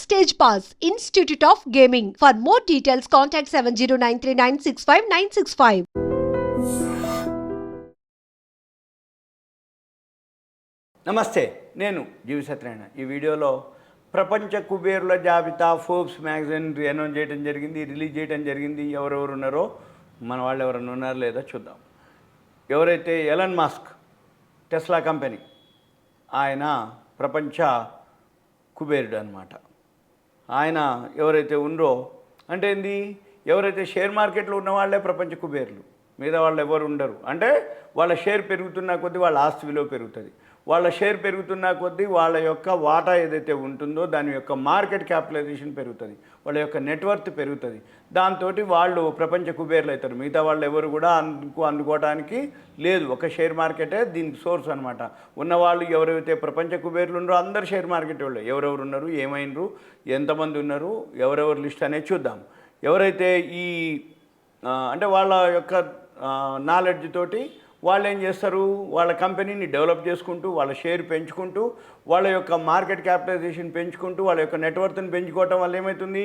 Stage Pass, Institute of Gaming. For more details, contact 7093965965965. నమస్తే, నేను జీవి సత్యనారాయణ. ఈ వీడియోలో ప్రపంచ కుబేరుల జాబితా ఫోర్బ్స్ మ్యాగజైన్ అనౌన్స్ చేయడం జరిగింది, రిలీజ్ చేయడం జరిగింది. ఎవరెవరు ఉన్నారో మన వాళ్ళు ఎవరైనా ఉన్నారో లేదో చూద్దాం. ఎవరైతే ఎలన్ మస్క్, టెస్లా కంపెనీ, ఆయన ప్రపంచ కుబేరుడు అన్నమాట. ఆయన ఎవరైతే ఉన్నారో అంటే ఏంది, ఎవరైతే షేర్ మార్కెట్లో ఉన్న వాళ్ళే ప్రపంచ కుబేరులు, మిగతా వాళ్ళు ఎవరు ఉండరు. అంటే వాళ్ళ షేర్ పెరుగుతున్న కొద్దీ వాళ్ళ ఆస్తి విలువ పెరుగుతుంది. వాళ్ళ షేర్ పెరుగుతున్న కొద్దీ వాళ్ళ యొక్క వాటా ఏదైతే ఉంటుందో దాని యొక్క మార్కెట్ క్యాపిటలైజేషన్ పెరుగుతుంది, వాళ్ళ యొక్క నెట్వర్త్ పెరుగుతుంది. దాంతో వాళ్ళు ప్రపంచ కుబేర్లు అవుతారు. మిగతా వాళ్ళు ఎవరు కూడా అందుకోవడానికి లేదు. ఒక షేర్ మార్కెటే దీనికి సోర్స్ అనమాట. ఉన్నవాళ్ళు ఎవరైతే ప్రపంచ కుబేర్లు ఉన్నారో అందరు షేర్ మార్కెట్ వాళ్ళు. ఎవరెవరు ఉన్నారు, ఏమైనరు, ఎంతమంది ఉన్నారు, ఎవరెవరు లిస్ట్ అనేది చూద్దాం. ఎవరైతే ఈ అంటే వాళ్ళ యొక్క నాలెడ్జ్ తోటి వాళ్ళు ఏం చేస్తారు, వాళ్ళ కంపెనీని డెవలప్ చేసుకుంటూ, వాళ్ళ షేర్ పెంచుకుంటూ, వాళ్ళ యొక్క మార్కెట్ క్యాపిటలైజేషన్ పెంచుకుంటూ, వాళ్ళ యొక్క నెట్వర్క్ని పెంచుకోవటం వల్ల ఏమవుతుంది,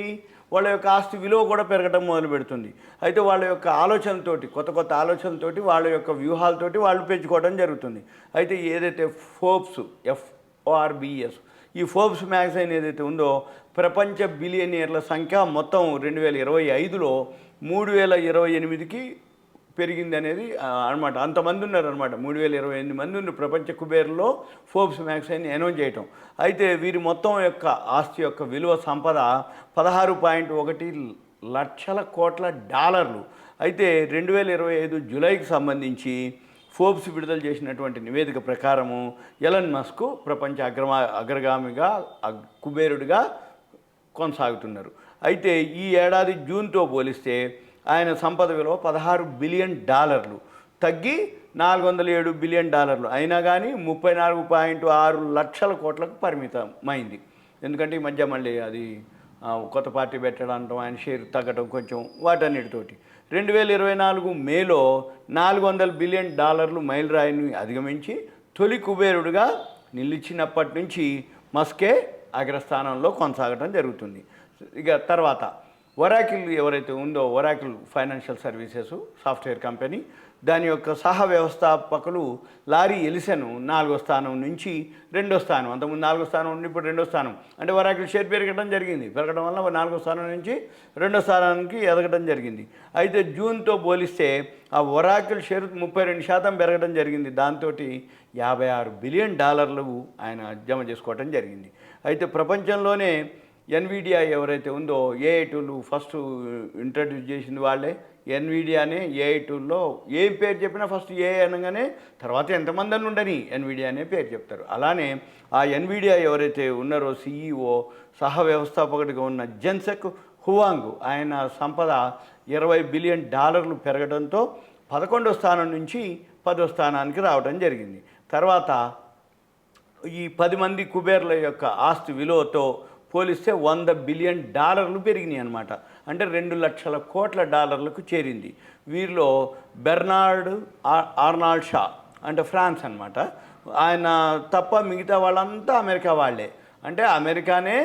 వాళ్ళ యొక్క ఆస్తి విలువ కూడా పెరగడం మొదలు పెడుతుంది. అయితే వాళ్ళ యొక్క ఆలోచనతోటి, కొత్త కొత్త ఆలోచనతోటి, వాళ్ళ యొక్క వ్యూహాలతోటి వాళ్ళు పెంచుకోవడం జరుగుతుంది. అయితే ఏదైతే ఫోర్బ్స్, FORBS, ఈ ఫోర్బ్స్ మ్యాగజైన్ ఏదైతే ఉందో ప్రపంచ బిలియనీర్ల సంఖ్య మొత్తం 2025లో 3028కి పెరిగింది అనేది అనమాట. అంతమంది ఉన్నారనమాట. 3028 మంది ఉన్నారు ప్రపంచ కుబేర్లో ఫోర్బ్స్ మ్యాగజైన్ అనౌన్స్ చేయటం. అయితే వీరి మొత్తం యొక్క ఆస్తి యొక్క విలువ సంపద 16.1 లక్షల కోట్ల డాలర్లు. అయితే 2025 జూలైకి సంబంధించి ఫోర్బ్స్ విడుదల చేసినటువంటి నివేదిక ప్రకారము ఎలన్ మస్క్ ప్రపంచ అగ్రగామిగా కుబేరుడిగా కొనసాగుతున్నారు. అయితే ఈ ఏడాది జూన్తో పోలిస్తే ఆయన సంపద విలువ $16 బిలియన్, తగ్గి $407 బిలియన్. అయినా కానీ 34.6 లక్షల కోట్లకు పరిమితమైంది. ఎందుకంటే ఈ మధ్య మళ్ళీ అది కొత్త పార్టీ పెట్టడం, ఆయన షేర్ తగ్గడం కొంచెం వాటన్నిటితోటి 2024 మేలో $400 బిలియన్ మైలురాయిని అధిగమించి తొలి కుబేరుడుగా నిలిచినప్పటి నుంచి మస్కే అగ్రస్థానంలో కొనసాగడం జరుగుతుంది. ఇక తర్వాత ఒరాకిల్ ఎవరైతే ఉందో, Oracle financial services software company, దాని యొక్క సహ వ్యవస్థాపకులు లారీ ఎలిసన్ 4వ స్థానం నుంచి 2వ స్థానం, అంతకుముందు 4వ స్థానం నుండి ఇప్పుడు 2వ స్థానం. అంటే ఒరాకిల్ షేర్ పెరగడం వల్ల 4వ స్థానం నుంచి 2వ స్థానానికి ఎదగడం జరిగింది. అయితే జూన్తో పోలిస్తే ఆ ఒరాకిల్ షేర్ 32% పెరగడం జరిగింది. దాంతో $56 బిలియన్ ఆయన జమ చేసుకోవడం జరిగింది. అయితే ప్రపంచంలోనే ఎన్విడియా ఎవరైతే ఉందో, ఏఐ టూల్ ఫస్ట్ ఇంట్రడ్యూస్ చేసింది వాళ్ళే. ఎన్విడియానే ఏఐ టూల్లో ఏం పేరు చెప్పినా ఫస్ట్ ఏఐ అనగానే తర్వాత ఎంతమంది అని ఉండని ఎన్విడియా అనే పేరు చెప్తారు. అలానే ఆ ఎన్విడియా ఎవరైతే ఉన్నారో CEO, సహ వ్యవస్థాపకుడిగా ఉన్న జెన్సెక్ హువాంగ్, ఆయన సంపద $20 బిలియన్ పెరగడంతో 11వ స్థానం నుంచి 10వ స్థానానికి రావడం జరిగింది. తర్వాత ఈ 10 మంది కుబేర్ల యొక్క ఆస్తి విలువతో పోలిస్తే $100 బిలియన్ పెరిగినాయి అనమాట. అంటే 2 లక్షల కోట్ల డాలర్లకు చేరింది. వీరిలో బెర్నార్డ్ ఆర్నాల్డ్ షా, అంటే ఫ్రాన్స్ అనమాట, ఆయన తప్ప మిగతా వాళ్ళంతా అమెరికా వాళ్ళే. అంటే అమెరికానే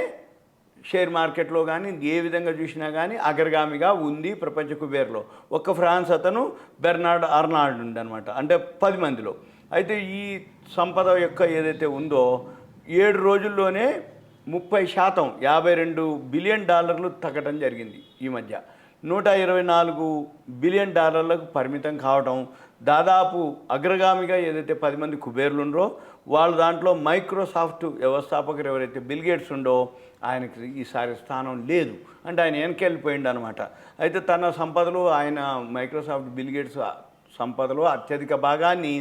షేర్ మార్కెట్లో కానీ ఏ విధంగా చూసినా కానీ అగ్రగామిగా ఉంది ప్రపంచ కుబేర్లో. ఒక్క ఫ్రాన్స్ అతను బెర్నార్డ్ ఆర్నాల్డ్ ఉండనమాట, అంటే 10 మందిలో. అయితే ఈ సంపద యొక్క ఏదైతే ఉందో 7 రోజుల్లోనే 30%, $52 బిలియన్ తగ్గడం జరిగింది. ఈ మధ్య $124 బిలియన్ పరిమితం కావడం. దాదాపు అగ్రగామిగా ఏదైతే 10 మంది కుబేర్లు ఉండరో వాళ్ళ దాంట్లో మైక్రోసాఫ్ట్ వ్యవస్థాపకులు ఎవరైతే బిల్ గేట్స్ ఉండో ఆయనకి ఈసారి స్థానం లేదు. అంటే ఆయన వెనకెళ్ళిపోయిండు అనమాట. అయితే తన సంపదలో ఆయన మైక్రోసాఫ్ట్ బిల్ గేట్స్ సంపదలో అత్యధిక భాగాన్ని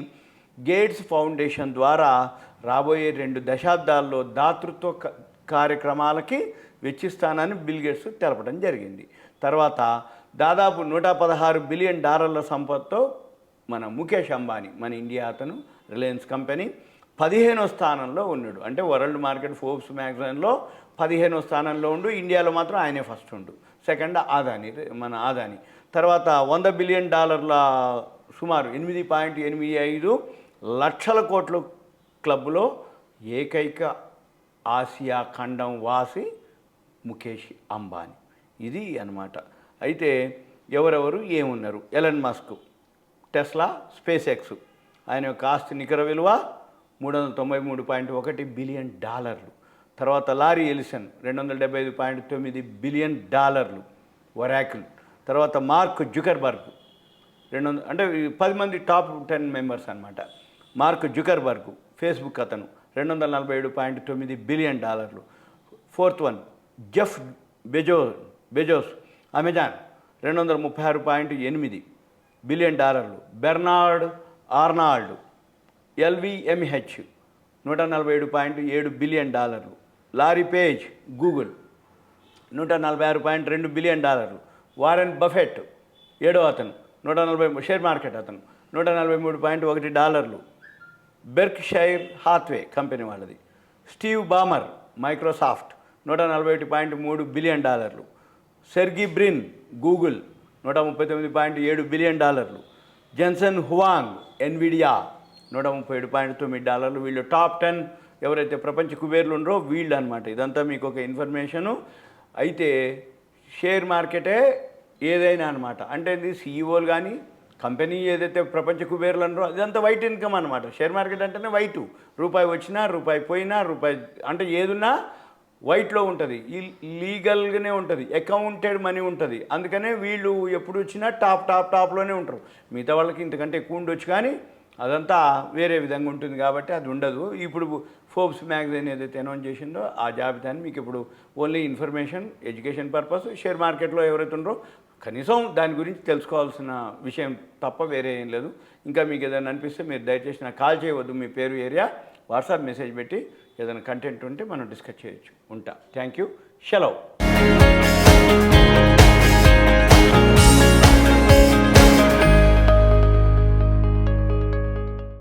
గేట్స్ ఫౌండేషన్ ద్వారా రాబోయే 2 దశాబ్దాల్లో దాతృత్వ కార్యక్రమాలకి వెచ్చిస్తానని బిల్ గేట్స్ తెలపడం జరిగింది. తర్వాత దాదాపు $116 బిలియన్ సంపదతో మన ముఖేష్ అంబానీ, మన ఇండియా అతను, రిలయన్స్ కంపెనీ 15వ స్థానంలో ఉన్నాడు. అంటే వరల్డ్ మార్కెట్ ఫోర్బ్స్ మ్యాగజైన్లో 15వ స్థానంలో ఉండు. ఇండియాలో మాత్రం ఆయనే ఫస్ట్ ఉండు. సెకండ్ ఆదాని, మన ఆదాని. తర్వాత $100 బిలియన్ సుమారు 8.85 లక్షల కోట్ల క్లబ్లో ఏకైక ఆసియా ఖండం వాసి ముఖేష్ అంబానీ. ఇది అన్నమాట. అయితే ఎవరెవరు ఏమున్నారు? Elon Musk, Tesla, SpaceX. ఆయన యొక్క ఆస్తి నికర విలువ $393.1 బిలియన్. తర్వాత లారీ ఎలిసన్ $275.9 బిలియన్. ఒరాకిల్. తర్వాత మార్క్ జుకర్బర్గ్ 200, అంటే 10 మంది టాప్ 10 మెంబర్స్ అనమాట. మార్క్ జుకర్బర్గ్ ఫేస్బుక్ అతను $247.9 billion. Fourth one Jeff Bezos Amazon $236.8 billion. Bernard Arnault LVMH $147.7 billion. Larry Page Google $146.2 billion. Warren Buffett 7వ అతను 140 షేర్ మార్కెట్ అతను $143.1. Berkshire Hathaway company వాళ్ళది. Steve Ballmer Microsoft $141.3 billion. Sergey Brin Google $139.7 billion. Jensen Huang Nvidia $137.9. వీళ్ళు top 10 ఎవరైతే ప్రపంచ కుబేర్లు ఉన్నారో వీళ్ళు అనమాట. ఇదంతా మీకు ఒక ఇన్ఫర్మేషను. అయితే షేర్ మార్కెటే ఏదైనా అనమాట. అంటే ఇది సీఈఓలు కానీ కంపెనీ ఏదైతే ప్రపంచ కుబేర్లు అన్నారో ఇదంతా వైట్ ఇన్కమ్ అనమాట. షేర్ మార్కెట్ అంటేనే వైటు. రూపాయి వచ్చినా రూపాయి పోయినా రూపాయి అంటే ఏదున్నా వైట్లో ఉంటుంది. లీగల్గానే ఉంటుంది. అకౌంటెడ్ మనీ ఉంటుంది. అందుకనే వీళ్ళు ఎప్పుడు వచ్చినా టాప్లోనే ఉంటారు. మిగతా వాళ్ళకి ఇంతకంటే ఎక్కువ ఉండొచ్చు కానీ అదంతా వేరే విధంగా ఉంటుంది కాబట్టి అది ఉండదు. ఇప్పుడు ఫోర్బ్స్ మ్యాగజైన్ ఏదైతే అనౌన్స్ చేసిందో ఆ జాబితాని మీకు ఇప్పుడు only information, education purpose, share మార్కెట్లో ఎవరైతే ఉన్నారో కనీసం దాని గురించి తెలుసుకోవాల్సిన విషయం తప్ప వేరే ఏం లేదు. ఇంకా మీకు ఏదైనా అనిపిస్తే మీరు దయచేసి నాకు కాల్ చేయవద్దు. మీ పేరు, ఏరియా, వాట్సాప్ మెసేజ్ పెట్టి ఏదైనా కంటెంట్ ఉంటే మనం డిస్కస్ చేయొచ్చు. ఉంటా. Thank you. సెలవు.